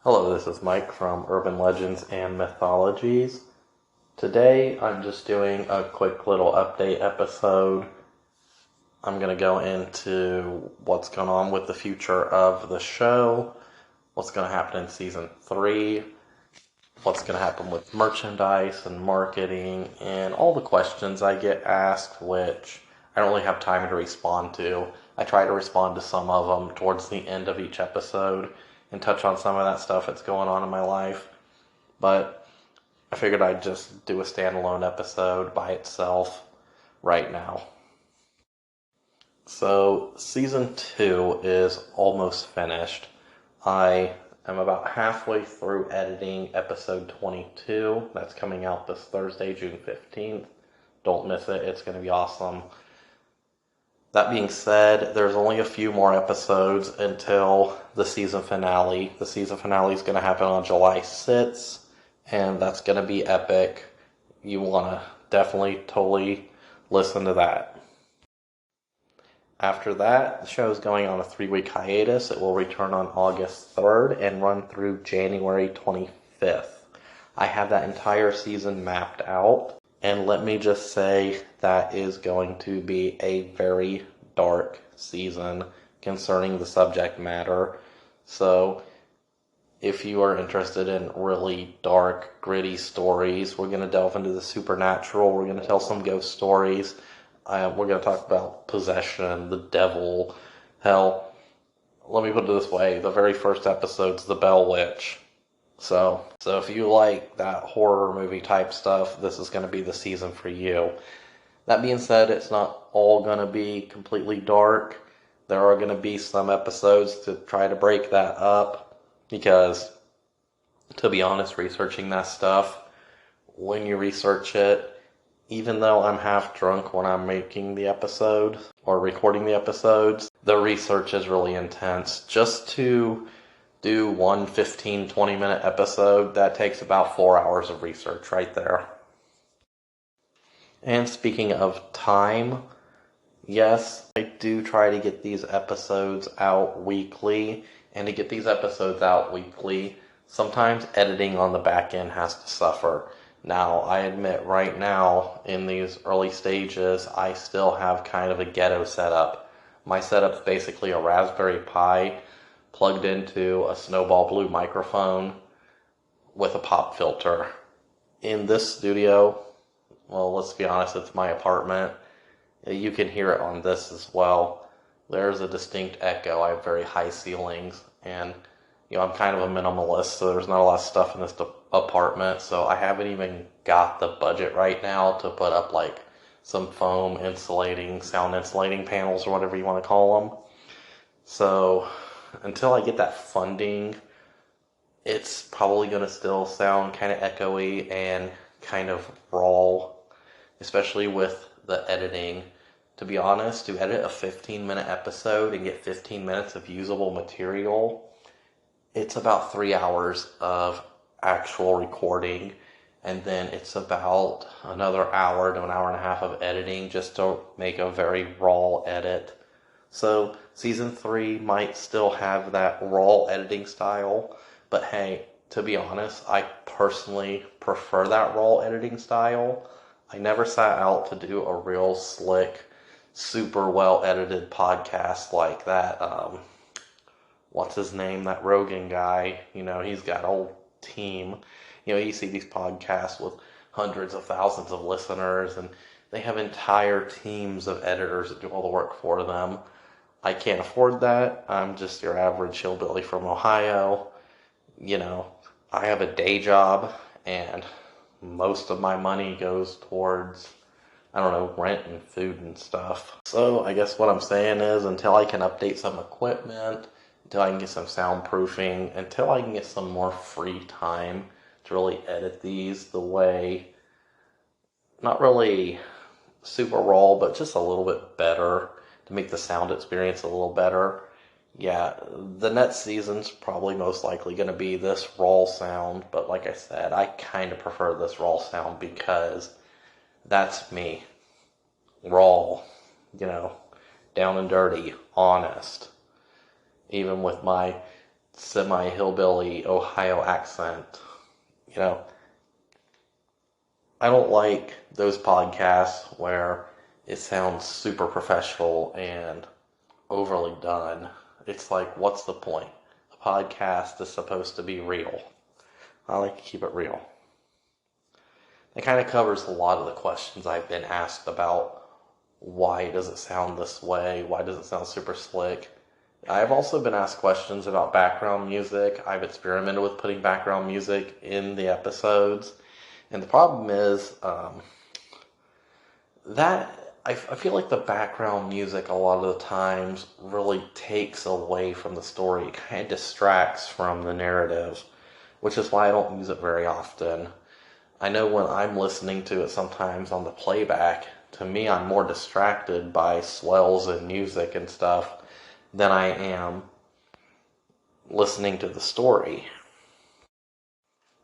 Hello, this is Mike from Urban Legends and Mythologies. Today I'm just doing a quick little update episode. I'm going to go into what's going on with the future of the show, what's going to happen in season 3, what's going to happen with merchandise and marketing, and all the questions I get asked, which I don't really have time to respond to. I try to respond to some of them towards the end of each episode and touch on some of that stuff that's going on in my life. But I figured I'd just do a standalone episode by itself right now. So, season 2 is almost finished. I am about halfway through editing episode 22. That's coming out this Thursday, June 15th. Don't miss it, it's going to be awesome. That being said, there's only a few more episodes until the season finale. The season finale is going to happen on July 6th, and that's going to be epic. You want to definitely, totally listen to that. After that, the show is going on a 3-week hiatus. It will return on August 3rd and run through January 25th. I have that entire season mapped out. And let me just say that is going to be a very dark season concerning the subject matter. So if you are interested in really dark, gritty stories, we're going to delve into the supernatural. We're going to tell some ghost stories. We're going to talk about possession, the devil, hell. Let me put it this way. The very first episode's the Bell Witch. So if you like that horror movie type stuff, this is going to be the season for you. That being said, it's not all going to be completely dark. There are going to be some episodes to try to break that up because, to be honest, researching that stuff, when you research it, even though I'm half drunk when I'm making the episode or recording the episodes, the research is really intense. Just to do one 15-20 minute episode, that takes about 4 hours of research right there. And speaking of time, yes, I do try to get these episodes out weekly. And to get these episodes out weekly, sometimes editing on the back end has to suffer. Now, I admit right now, in these early stages, I still have kind of a ghetto setup. My setup's basically a Raspberry Pi plugged into a Snowball Blue microphone with a pop filter. In this studio, well, let's be honest, it's my apartment. You can hear it on this as well. There's a distinct echo. I have very high ceilings, and I'm kind of a minimalist, so there's not a lot of stuff in this apartment, so I haven't even got the budget right now to put up like some foam insulating, sound insulating panels or whatever you want to call them. So until I get that funding, it's probably going to still sound kind of echoey and kind of raw, especially with the editing. To be honest, to edit a 15-minute episode and get 15 minutes of usable material, it's about 3 hours of actual recording, and then it's about another hour to an hour and a half of editing just to make a very raw edit. So season 3 might still have that raw editing style, but hey, to be honest, I personally prefer that raw editing style. I never sat out to do a real slick, super well edited podcast like that. What's his name? That Rogan guy. He's got a whole team. You see these podcasts with hundreds of thousands of listeners, and they have entire teams of editors that do all the work for them. I can't afford that. I'm just your average hillbilly from Ohio. I have a day job, and most of my money goes towards, rent and food and stuff. So I guess what I'm saying is, until I can update some equipment, until I can get some soundproofing, until I can get some more free time to really edit these the way, not really super raw, but just a little bit better to make the sound experience a little better. Yeah, the next season's probably most likely going to be this raw sound, but like I said, I kind of prefer this raw sound because that's me. Raw, down and dirty, honest. Even with my semi-hillbilly Ohio accent. You know, I don't like those podcasts where it sounds super professional and overly done. It's like, what's the point? A podcast is supposed to be real. I like to keep it real. It kind of covers a lot of the questions I've been asked about why does it sound this way? Why does it sound super slick? I've also been asked questions about background music. I've experimented with putting background music in the episodes. And the problem is that I feel like the background music a lot of the times really takes away from the story. It kind of distracts from the narrative, which is why I don't use it very often. I know when I'm listening to it sometimes on the playback, to me I'm more distracted by swells and music and stuff than I am listening to the story.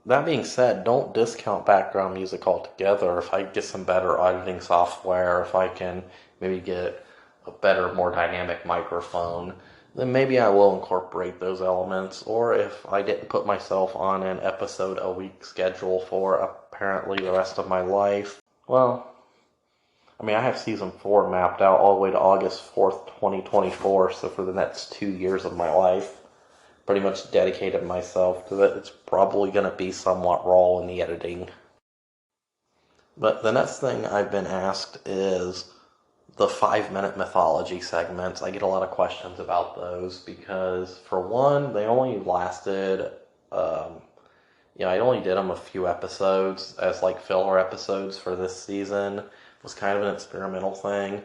That being said, don't discount background music altogether. If I get some better auditing software, if I can maybe get a better, more dynamic microphone, then maybe I will incorporate those elements. Or if I didn't put myself on an episode a week schedule for apparently the rest of my life, well, I mean, I have season 4 mapped out all the way to August 4th, 2024, so for the next 2 years of my life, pretty much dedicated myself to it. It's probably going to be somewhat raw in the editing. But the next thing I've been asked is the 5-minute mythology segments. I get a lot of questions about those because, for one, they only lasted, I only did them a few episodes as like filler episodes for this season. It was kind of an experimental thing.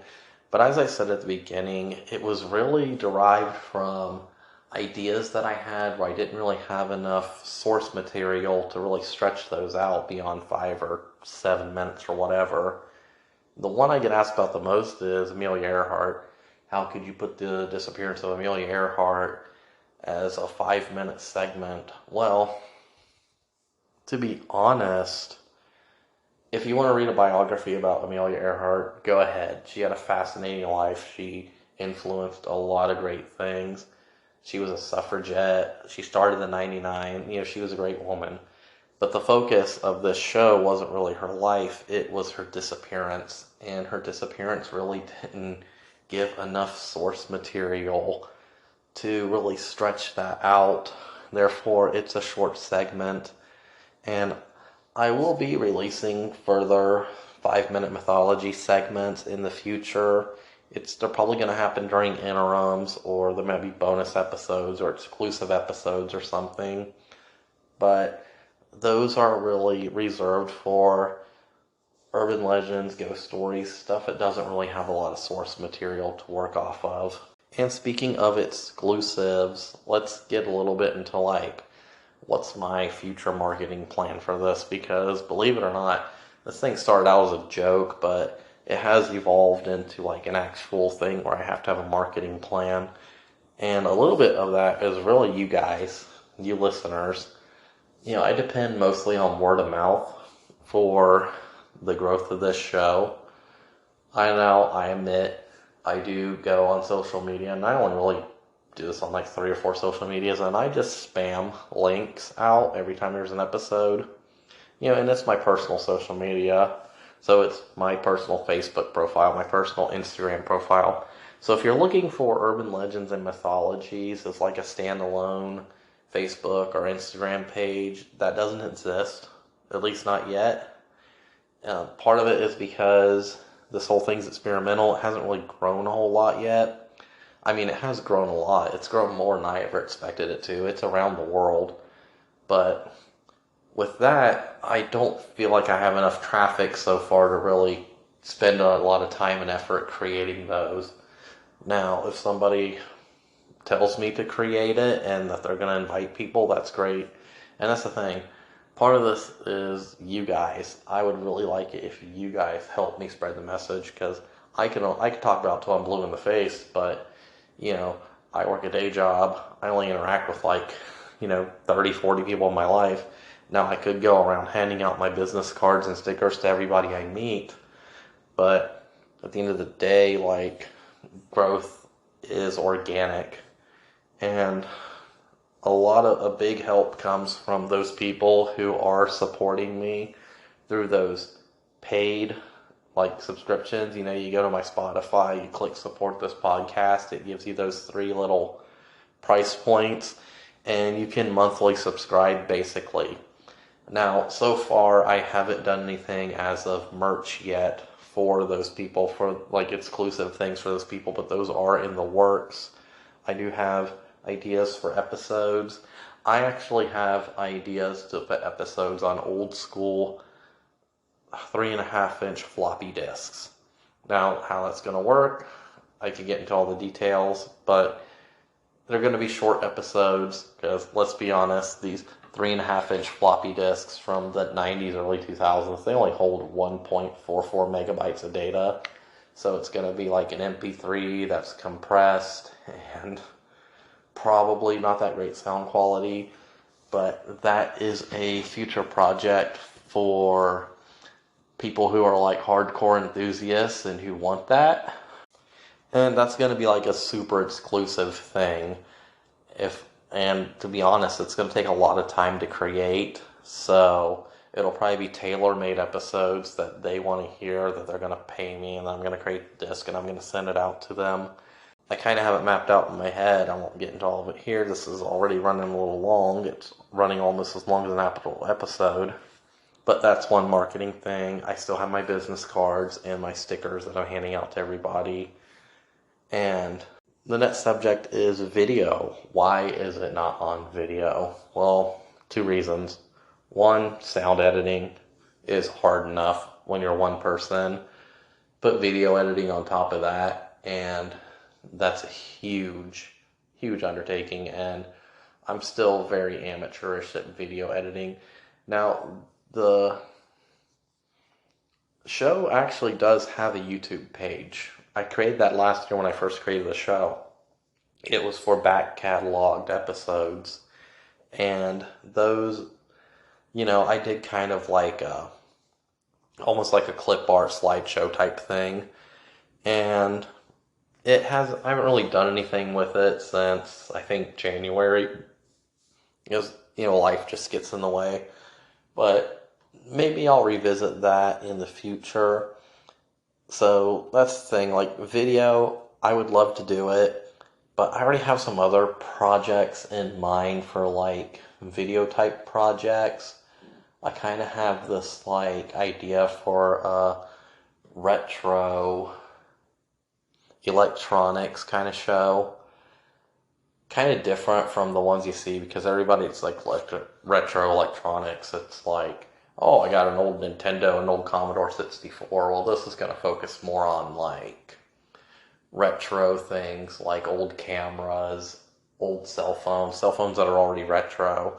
But as I said at the beginning, it was really derived from ideas that I had where I didn't really have enough source material to really stretch those out beyond 5 or 7 minutes or whatever. The one I get asked about the most is Amelia Earhart. How could you put the disappearance of Amelia Earhart as a 5-minute segment? Well, to be honest, if you want to read a biography about Amelia Earhart, go ahead. She had a fascinating life. She influenced a lot of great things. She was a suffragette. She started in '99. She was a great woman. But the focus of this show wasn't really her life. It was her disappearance. And her disappearance really didn't give enough source material to really stretch that out. Therefore, it's a short segment. And I will be releasing further 5-minute mythology segments in the future. They're probably going to happen during interims, or there might be bonus episodes or exclusive episodes or something. But those are really reserved for urban legends, ghost stories, stuff that doesn't really have a lot of source material to work off of. And speaking of exclusives, let's get a little bit into what's my future marketing plan for this, because believe it or not, this thing started out as a joke, but it has evolved into an actual thing where I have to have a marketing plan. And a little bit of that is really you guys, you listeners. I depend mostly on word of mouth for the growth of this show. I admit I do go on social media, and I only really do this on 3 or 4 social medias, and I just spam links out every time there's an episode. And it's my personal social media. So it's my personal Facebook profile, my personal Instagram profile. So if you're looking for urban legends and mythologies as a standalone Facebook or Instagram page, that doesn't exist, at least not yet. Part of it is because this whole thing's experimental. It hasn't really grown a whole lot yet. I mean, it has grown a lot. It's grown more than I ever expected it to. It's around the world. But with that, I don't feel like I have enough traffic so far to really spend a lot of time and effort creating those. Now, if somebody tells me to create it and that they're going to invite people, that's great. And that's the thing. Part of this is you guys. I would really like it if you guys help me spread the message, because I can talk about it till I'm blue in the face, but I work a day job. I only interact with 30, 40 people in my life. Now, I could go around handing out my business cards and stickers to everybody I meet, but at the end of the day, growth is organic. And a big help comes from those people who are supporting me through those paid like subscriptions. You know, you go to my Spotify, you click support this podcast, it gives you those 3 little price points, and you can monthly subscribe basically. Now, so far, I haven't done anything as of merch yet for those people, for like exclusive things for those people, but those are in the works. I do have ideas for episodes. I actually have ideas to put episodes on old school 3.5-inch floppy disks. Now, how that's going to work, I could get into all the details, but they're going to be short episodes because, let's be honest, these 3.5-inch floppy disks from the 90s, early 2000s, they only hold 1.44 megabytes of data. So it's going to be like an MP3 that's compressed and probably not that great sound quality. But that is a future project for people who are like hardcore enthusiasts and who want that. And that's going to be like a super exclusive thing. And to be honest, it's going to take a lot of time to create. So it'll probably be tailor-made episodes that they want to hear, that they're going to pay me, and I'm going to create the disc and I'm going to send it out to them. I kind of have it mapped out in my head. I won't get into all of it here. This is already running a little long. It's running almost as long as an actual episode. But that's one marketing thing. I still have my business cards and my stickers that I'm handing out to everybody. And the next subject is video. Why is it not on video? Well, 2 reasons. One, sound editing is hard enough when you're one person. Put video editing on top of that, and that's a huge, huge undertaking, and I'm still very amateurish at video editing. Now, the show actually does have a YouTube page. I created that last year when I first created the show. It was for back cataloged episodes, and those, I did kind of like almost like a clip art slideshow type thing, and I haven't really done anything with it since I think January, because life just gets in the way. But maybe I'll revisit that in the future. So that's the thing, like video, I would love to do it, but I already have some other projects in mind for like video type projects. I kind of have this like idea for a retro electronics kind of show. Kind of different from the ones you see, because everybody's like retro electronics. It's like, oh, I got an old Nintendo, an old Commodore 64. Well, this is going to focus more on like retro things, like old cameras, old cell phones that are already retro,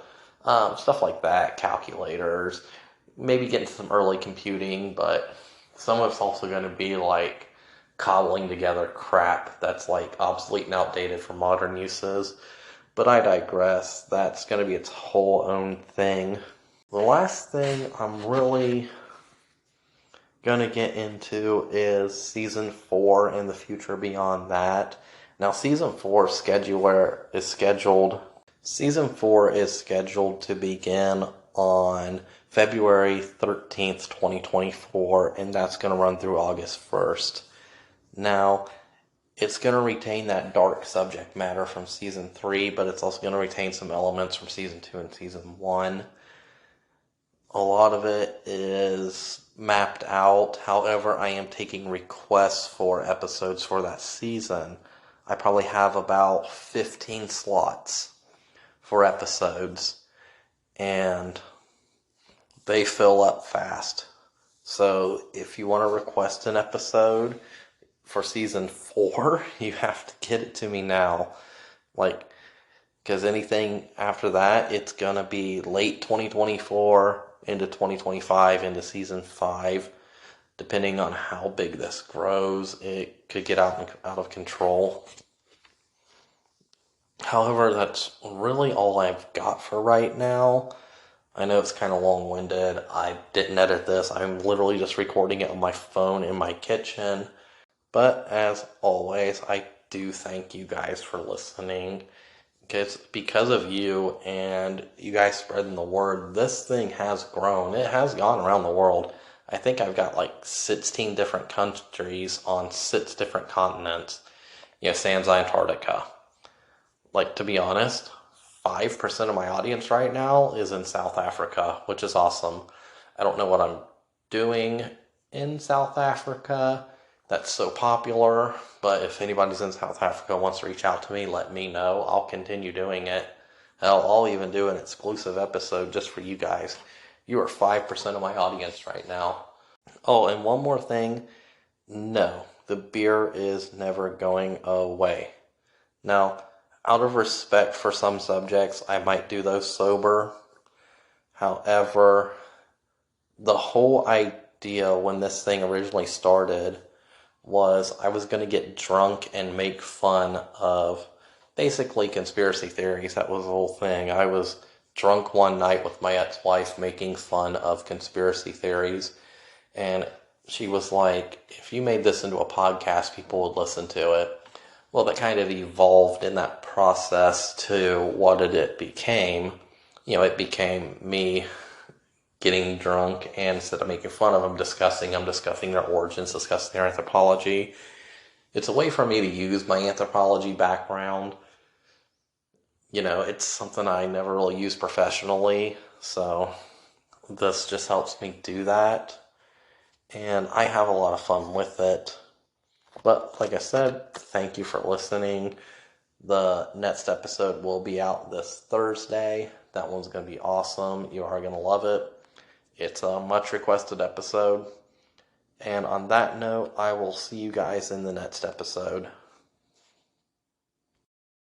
stuff like that, calculators, maybe get into some early computing, but some of it's also going to be like cobbling together crap that's like obsolete and outdated for modern uses. But I digress. That's going to be its whole own thing. The last thing I'm really going to get into is season 4 and the future beyond that. Now, season 4 is scheduled to begin on February 13th, 2024, and that's going to run through August 1st. Now, it's going to retain that dark subject matter from season 3, but it's also going to retain some elements from season 2 and season 1. A lot of it is mapped out. However, I am taking requests for episodes for that season. I probably have about 15 slots for episodes, and they fill up fast. So if you want to request an episode for season 4, you have to get it to me now. Because anything after that, it's going to be late 2024 into 2025 into season 5. Depending on how big this grows, it could get out of control. However, that's really all I've got for right now. I know it's kind of long-winded. I didn't edit this. I'm literally just recording it on my phone in my kitchen. But as always, I do thank you guys for listening. It's because of you and you guys spreading the word. This thing has grown. It has gone around the world. I think I've got like 16 different countries on 6 different continents. Sans Antarctica. Like, to be honest, 5% of my audience right now is in South Africa, which is awesome. I don't know what I'm doing in South Africa that's so popular, but if anybody's in South Africa wants to reach out to me, let me know. I'll continue doing it. I'll even do an exclusive episode just for you guys. You are 5% of my audience right now. Oh, and one more thing. No, the beer is never going away. Now, out of respect for some subjects, I might do those sober. However, the whole idea when this thing originally started was I was going to get drunk and make fun of basically conspiracy theories. That was the whole thing. I was drunk one night with my ex-wife making fun of conspiracy theories, and she was like, if you made this into a podcast, people would listen to it. Well, that kind of evolved in that process to what it became. It became me getting drunk, and instead of making fun of them, discussing their origins, discussing their anthropology. It's a way for me to use my anthropology background. It's something I never really used professionally, so this just helps me do that. And I have a lot of fun with it. But like I said, thank you for listening. The next episode will be out this Thursday. That one's going to be awesome. You are going to love it. It's a much requested episode. And on that note, I will see you guys in the next episode.